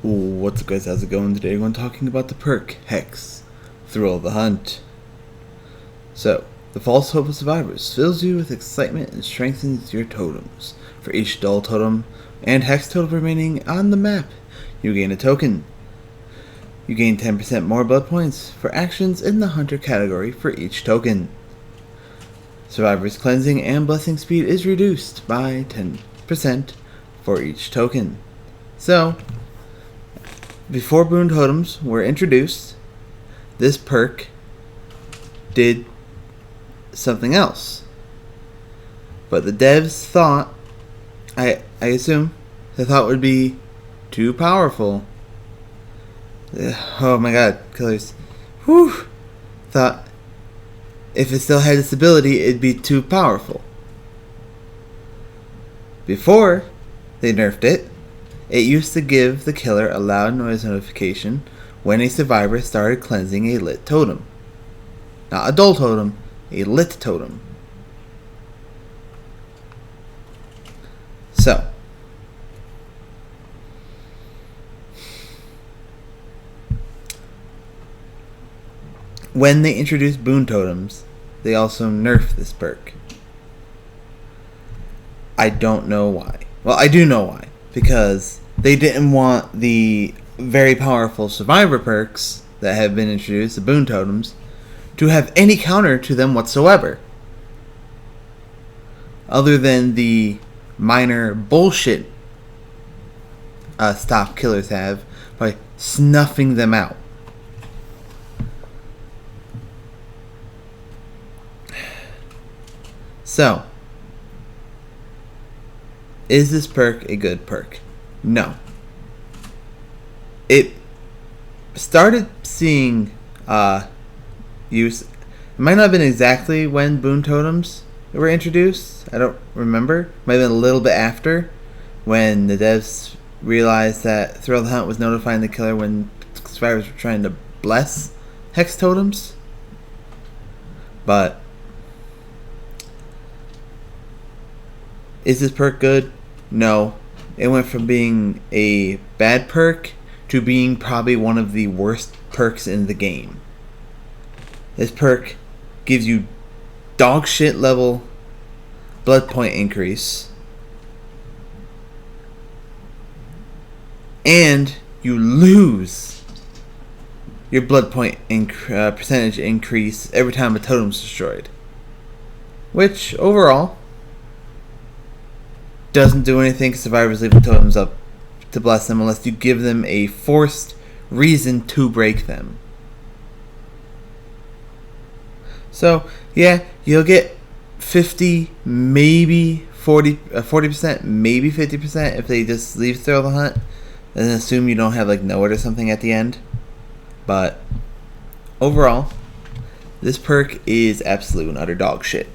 What's up, guys? How's it going today? We're talking about the perk Hex Thrill of the Hunt. So, the false hope of survivors fills you with excitement and strengthens your totems. For each dull totem and hex totem remaining on the map, you gain a token. You gain 10% more blood points for actions in the hunter category for each token. Survivor's cleansing and blessing speed is reduced by 10% for each token. So, before boon totems were introduced, this perk did something else. But the devs thought, I assume, they thought it would be too powerful. Oh my god, killers. Whew! Thought if it still had this ability, it'd be too powerful. Before they nerfed it, it used to give the killer a loud noise notification when a survivor started cleansing a lit totem. Not a dull totem, a lit totem. So, when they introduced boon totems, they also nerfed this perk. I don't know why. Well, I do know why. Because they didn't want the very powerful survivor perks that have been introduced, the boon totems, to have any counter to them whatsoever. Other than the minor bullshit stop killers have by snuffing them out. So, is this perk a good perk? No. It started seeing use. It might not have been exactly when boon totems were introduced. I don't remember. It might have been a little bit after, when the devs realized that Thrill of the Hunt was notifying the killer when survivors were trying to bless hex totems. But is this perk good? No. It went from being a bad perk to being probably one of the worst perks in the game. This perk gives you dog shit level blood point increase, and you lose your blood point percentage increase every time a totem is destroyed, which overall doesn't do anything because survivors leave the totems up to bless them unless you give them a forced reason to break them. So, yeah, you'll get 50, maybe 40%, maybe 50% if they just leave Thrill of the Hunt and assume you don't have like Know It or something at the end. But overall, this perk is absolute and utter dog shit.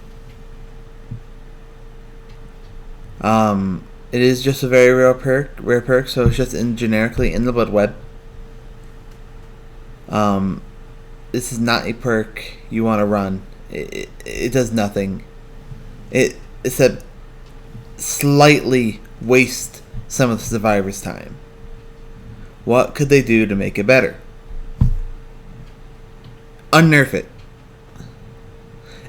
It is just a very rare perk, so it's just generically in the blood web. This is not a perk you want to run. It does nothing. Except slightly waste some of the survivors' time. What could they do to make it better? Unnerf it.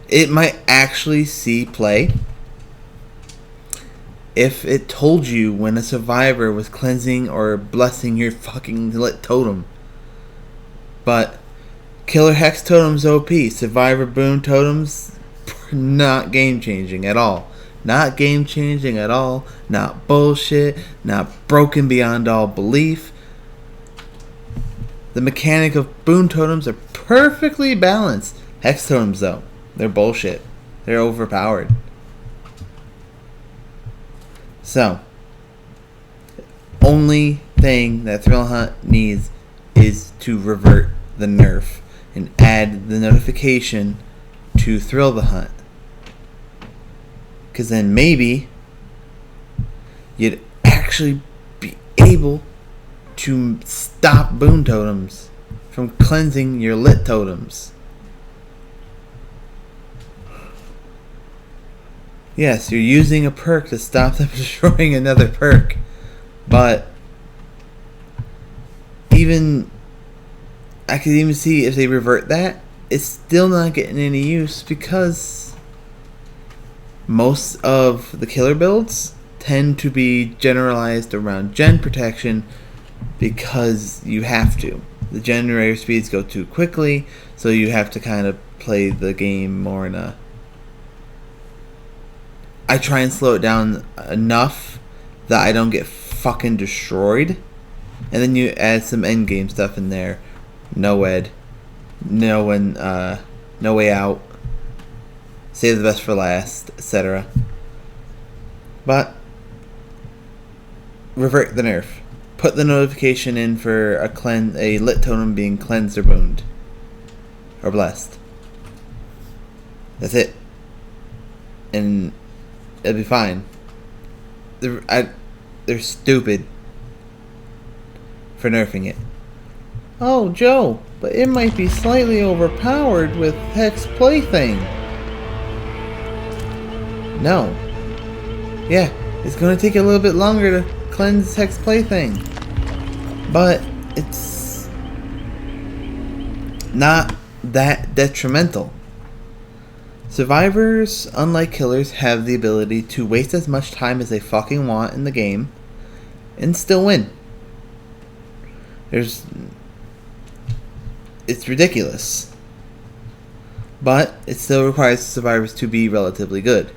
It might actually see play if it told you when a survivor was cleansing or blessing your fucking lit totem. But killer hex totems OP, survivor boon totems, not game changing at all. Not game changing at all. Not bullshit. Not broken beyond all belief. The mechanic of boon totems are perfectly balanced. Hex totems though, they're bullshit. They're overpowered. So, only thing that Thrill Hunt needs is to revert the nerf and add the notification to Thrill the Hunt. Because then maybe you'd actually be able to stop boon totems from cleansing your lit totems. Yes, you're using a perk to stop them destroying another perk. But even I could even see if they revert that, it's still not getting any use because most of the killer builds tend to be generalized around gen protection because you have to. The generator speeds go too quickly, so you have to kind of play the game more in a... I try and slow it down enough that I don't get fucking destroyed. And then you add some endgame stuff in there. No ed. No way out. Save the best for last, etc. But revert the nerf. Put the notification in for a lit totem being cleansed or booned. Or blessed. That's it. And it'll be fine. They're stupid for nerfing it. Oh, Joe, but it might be slightly overpowered with Hex Plaything. No. Yeah, it's going to take a little bit longer to cleanse Hex Plaything. But it's not that detrimental. Survivors, unlike killers, have the ability to waste as much time as they fucking want in the game and still win. It's ridiculous. But it still requires survivors to be relatively good.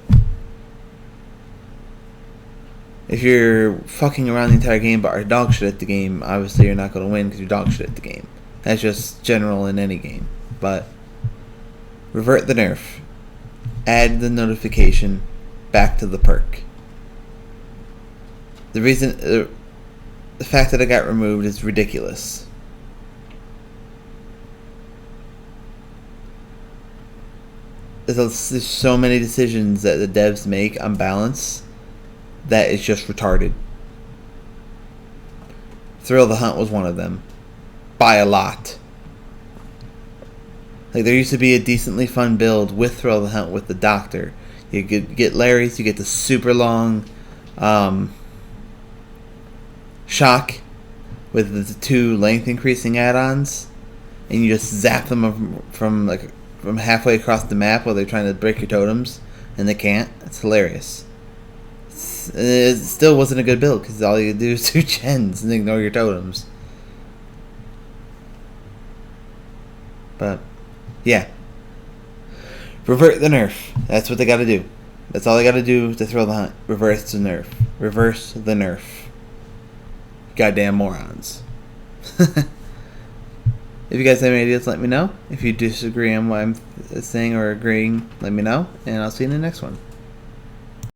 If you're fucking around the entire game but are dog shit at the game, obviously you're not going to win because you're dog shit at the game. That's just general in any game. But revert the nerf. Add the notification back to the perk. The fact that it got removed is ridiculous. There's so many decisions that the devs make on balance that is just retarded. Thrill the Hunt was one of them. By a lot. Like, there used to be a decently fun build with Thrill the Hunt with the Doctor. You get Larry's, you get the super long shock with the 2 length increasing add-ons, and you just zap them from halfway across the map while they're trying to break your totems, and they can't. It's hilarious. It still wasn't a good build because all you do is do gens and ignore your totems. But yeah, revert the nerf. That's what they got to do. That's all they got to do to Thrill the Hunt. Reverse the nerf. Reverse the nerf. Goddamn morons. If you guys have any ideas, let me know. If you disagree on what I'm saying or agreeing, let me know. And I'll see you in the next one.